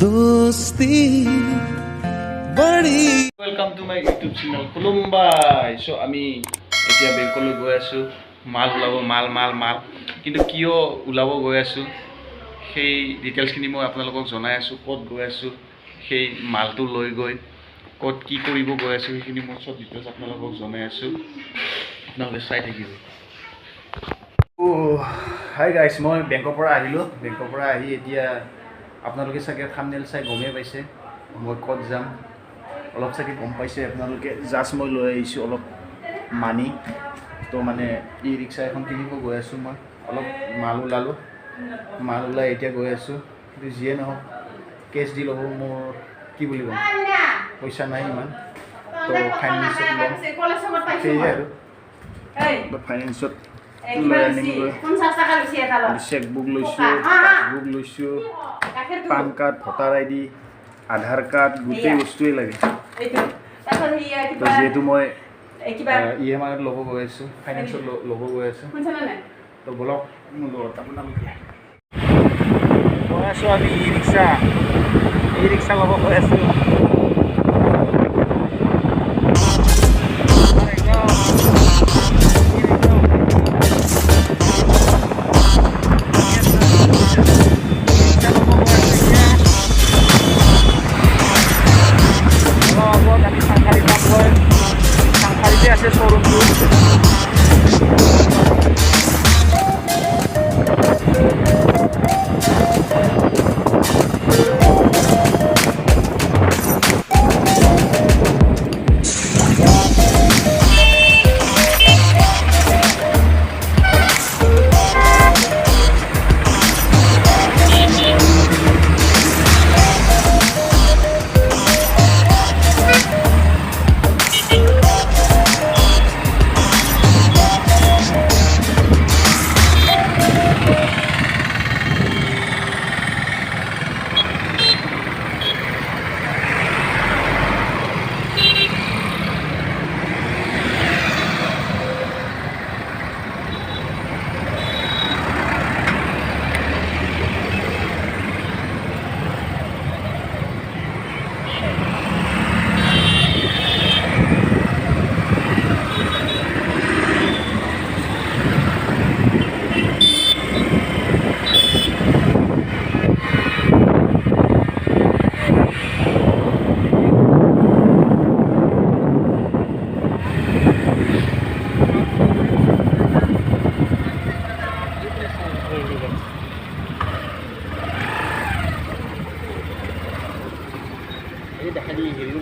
दोस्ती बड़ी welcome to my YouTube channel खुलुमबाय सो आमी এতিয়া বেংকলৈ গৈ আছো মাল ওলাব মাল মাল মাল কিন্তু কিয় ওলাব গৈ আছো সেই ডিটেইলছখিনি মই আপোনালোকক জনাই আছো ক'ত গৈ আছো সেই মালটো লৈ গৈ ক'ত কি কৰিব গৈ আছো সেইখিনি মই সব ডিটেইলছ আপোনালোকক জনাই আছো আপোনালোকে চাই থাকিব হাই গাইস মই বেংকৰ পৰা আহিলো বেংকৰ পৰা আহি এতিয়া আপোনালোকে চাগে থাম্বনেল চাই গমে পাইছে মই ক'ত যাম অলপ চাগে গম পাইছে আপোনালোকে জাষ্ট মই লৈ আহিছো অলপ মানি তো মানে ই ৰিক্সা এখন কিনিব গৈ আছো মই অলপ মাল ওলাই এতিয়া গৈ আছো কিন্তু যিয়ে নহওক কেছ দি ল'ব মোৰ কি বুলি ক'ম পইচা নাই ইমান তো ফাইনেন্সত ল'ম সেয়ে আৰু ফাইনেন্সত লৈ আনিমগৈ চেক বুক লৈছোঁ পাছবুক লৈছোঁ পান কাৰ্ড ভোটাৰ আই ডি আধাৰ কাৰ্ড গোটেই বস্তুৱেই লাগে তো যিহেতু মই EMI ল'ব গৈ আছোঁ ফাইনেন্সত ল'ব গৈ আছোঁ তো বলক মোৰ লগত আপোনালোকে গৈ আছোঁ আমি ই ৰিক্সা ল'ব গৈ আছোঁ আছে শোরুমটো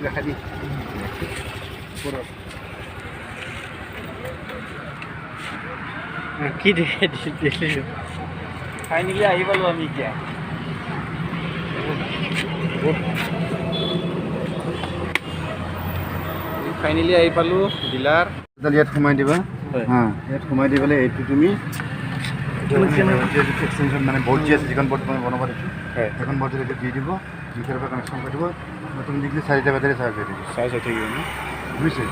দেখা দি কি দেখিলোঁ ফাইনেলি আহি পালোঁ আমি এতিয়া ফাইনেলি আহি পালোঁ ডিলাৰ ইয়াত সোমাই দিবা ইয়াত সোমাই দি পেলাই এইটো তুমি এক্সটেনশ্যন মানে বৰ্ড যি আছে যিখন বৰ্ড তুমি বনাব দিছোঁ সেইখন বৰ্ড এইটো দি দিব জিখেৰ পৰা কানেকশ্যন কৰি দিব তুমি দিলে 4টা বেটাৰী চাৰ্জ হৈ থাকিব চাৰ্জ হৈ থাকিব ন বুজিছে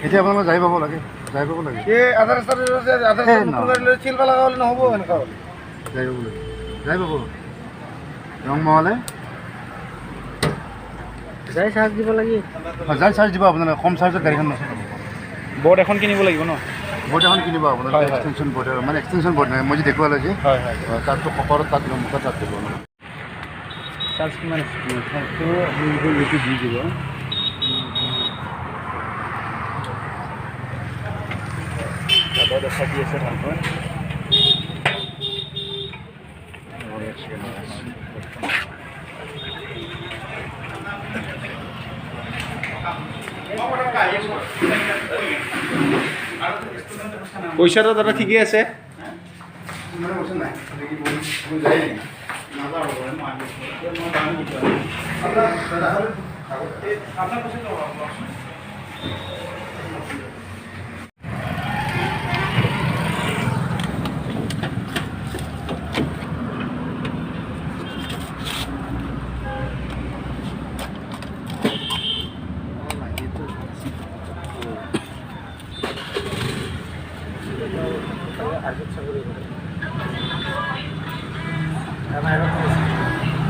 এতিয়া আপোনালোকে যাই পাব লাগে এই আধাৰ লৈ চিল লগা হ'লে নহ'ব এনেকুৱা হ'লে যাই পাব ৰং মালে যাই চাৰ্জ দিব লাগে যাই চাৰ্জ দিব আপোনালোকে কম চাৰ্জত গাড়ীখন নচলাব বৰ্ড এখন কিনিব লাগিব ন বৰ্ড এখন কিনিব আপোনালোকে এক্সটেনশ্যন বৰ্ড মানে এক্সটেনশ্যন বৰ্ড নহয় মই যে দেখুৱালে যে তাতটো কপাৰত তাত দিব মুখত তাত দিব চাৰ্জ কিমান চাৰ্জটো এইটো দি দিব দেখা দি আছে ভালকৈ পইচাটো দাদা ঠিকেই আছে Karena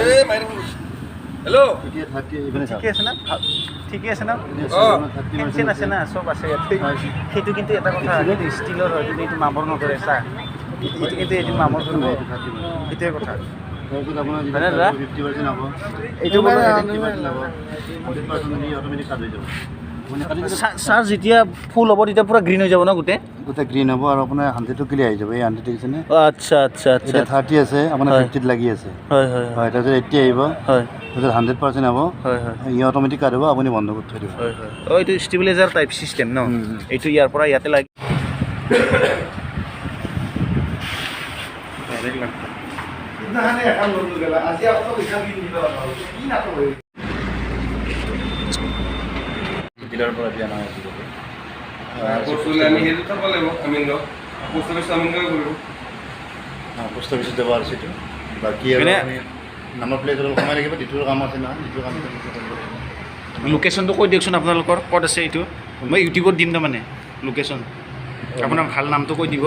হেল্ল' এতিয়া 30 ইভানে ঠিকে আছে না ঠিকে আছে না 30 ফেঞ্চেন আছে না চব আছে ইয়াতে সেইটো কিন্তু এটা কথা কিন্তু ষ্টিলৰ হয় কিন্তু এইটো মামৰ নকৰে চা এইটো কিন্তু এইটো মামৰ কৰিব সেইটোৱে কথা তাৰপিছত আপোনাৰ হয়নে দাদা? 50% হ'ব এইটো হ'ব বোলে 50% হ'ব 100% ই অটোমেটিক কাট হৈ যাব মানে কাটি চাৰ্জ যেতিয়া ফুল হ'ব তেতিয়া পুৰা গ্ৰীণ হৈ যাব ন গোটেই গোটেই গ্ৰীণ হ'ব আৰু আপোনাৰ 100 ক্লিয়াৰ আহি যাব এই 100 দেখিছেনে আচ্ছা আচ্ছা আচ্ছা এতিয়া 30 আছে আপোনাৰ হয়। 50 লাগি আছে হয় হয় হয় তাৰপিছত 80 আহিব হয় তাৰপিছত 100% হ'ব হয় হয় ই অটোমেটিক কাট হ'ব আপুনি বন্ধ কৰি থৈ দিব হয় হয় অঁ এইটো ষ্টেবিলাইজাৰ টাইপ চিষ্টেম ন এইটো ইয়াৰ পৰা ইয়াতে লাগি ডিলাৰ পৰা দিয়া নাই আমি সেইটো থ'ব লাগিব আমিন গাঁও পোষ্ট অফিচ আমিন গাঁও কৰিব পোষ্ট অফিচত যাব আৰু সেইটো বাকী আৰু মানে- আপুনি নাম্বাৰ প্লেট অলপ কমাই লাগিব ডিটোৰ কাম আছে নহয় ডিটোৰ কাম লোকেশ্যনটো কৈ দিয়কচোন আপোনালোকৰ ক'ত আছে এইটো মই ইউটিউবত দিম তাৰমানে লোকেশ্যন আপোনাৰ ভাল নামটো কৈ দিব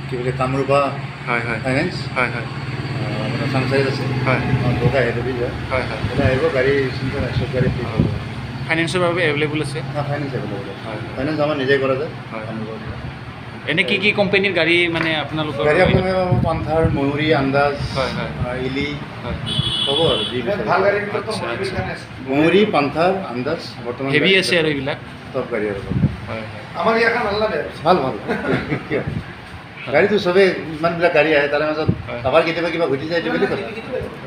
কি বুলি কামৰূপা হয় হয় ফাইনেন্স হয় হয় আপোনাৰ চাংচাৰীত আছে হয় বগা হেৰি যায় হয় হয় এটা আহিব গাড়ী চিন্তা নাই চব গাড়ী ফ্ৰী হ'ব ফাইনেন্সৰ বাবে এভেইলেবল আছে ফাইনেন্স এভেইলেবল হয়। ফাইনেন্স আমাৰ নিজে কৰা যায় হয়। কামৰূপা পৰা। এনে কি কি কোম্পানীৰ গাড়ী মানে আপোনালোকৰ গাড়ী আপোনাৰ পান্থাৰ ময়ূৰী আন্দাজ হয় হয় ইলি হয় হ'ব আৰু যি বিচাৰে। আচ্ছা আচ্ছা ময়ূৰী পান্থাৰ আন্দাজ বৰ্তমান হেভি গাড়ী আছে আৰু এইবিলাক চব গাড়ী আৰু হয় হয় আমাৰ ইয়াখন ভাল লাগে ভাল ভাল কিয় গাড়ীটো চবেই ইমানবিলাক গাড়ী আহে তাৰে মাজত হয়। কাৰোবাৰ কেতিয়াবা কিবা ঘটি যায় এইটো বুলি কথা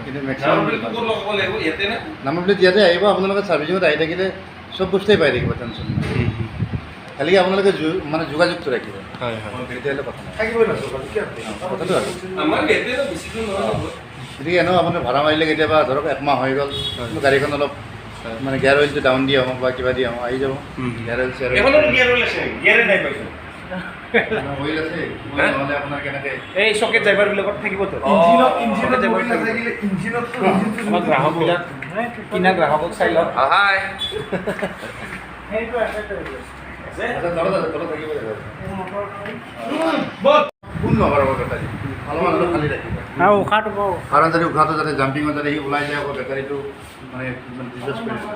কিন্তু মেক্সিমাম লগাব লাগিব ইয়াতে নে নাম্বাৰ প্লেট ইয়াতে আহিব আপোনালোকে ছাৰ্ভিচিঙত আহি থাকিলে চব বস্তুৱেই পাই থাকিব টেনশ্যন নাই খালি আপোনালোকে মানে যোগাযোগটো ৰাখিব হয় হয় তেতিয়াহ'লে কথা নাই থাকিবই না কথাটো আৰু আমাৰ ইয়াতে বেছি দূৰ নহয় গতিকে এনেও আপুনি ভাড়া মাৰিলে কেতিয়াবা ধৰক একমাহ হৈ গ'ল কিন্তু গাড়ীখন অলপ মানে গিয়াৰ অইলটো ডাউন দিয়া হওক বা কিবা দিয়া হওক আহি যাব গিয়াৰ অইল চেয়াৰ এখনো গিয়াৰ আছে গিয়াৰে নাই পাইছো অইল আছে নহ'লে আপোনাৰ কেনেকৈ এই চকেট ড্ৰাইভাৰবিলাকত থাকিবতো আমাৰ গ্ৰাহকবিলাক কিনা গ্ৰাহকক চাই লওক হাই তলত থাকিব কোন নকৰাব বেটাৰী অলপমান অলপ খালী ৰাখিব আৰু উশাহটো কওঁ কাৰণ যদি উশাহটো যাতে জাম্পিঙত যাতে সি ওলাই যায় আকৌ বেটাৰীটো মানে ডিছচাৰ্জ কৰি দিব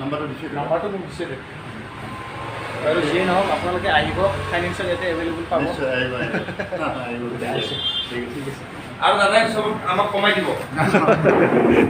নাম্বাৰটো দিছোঁ নাম্বাৰটো মোক দিছে আৰু যিয়ে নহওক আপোনালোকে আহিব ফাইনেন্সিয়েল ইয়াতে এভেইলেবল পাব নিশ্চয় আহিব আহিব ঠিক আছে আৰু দাদাই চব আমাক কমাই দিব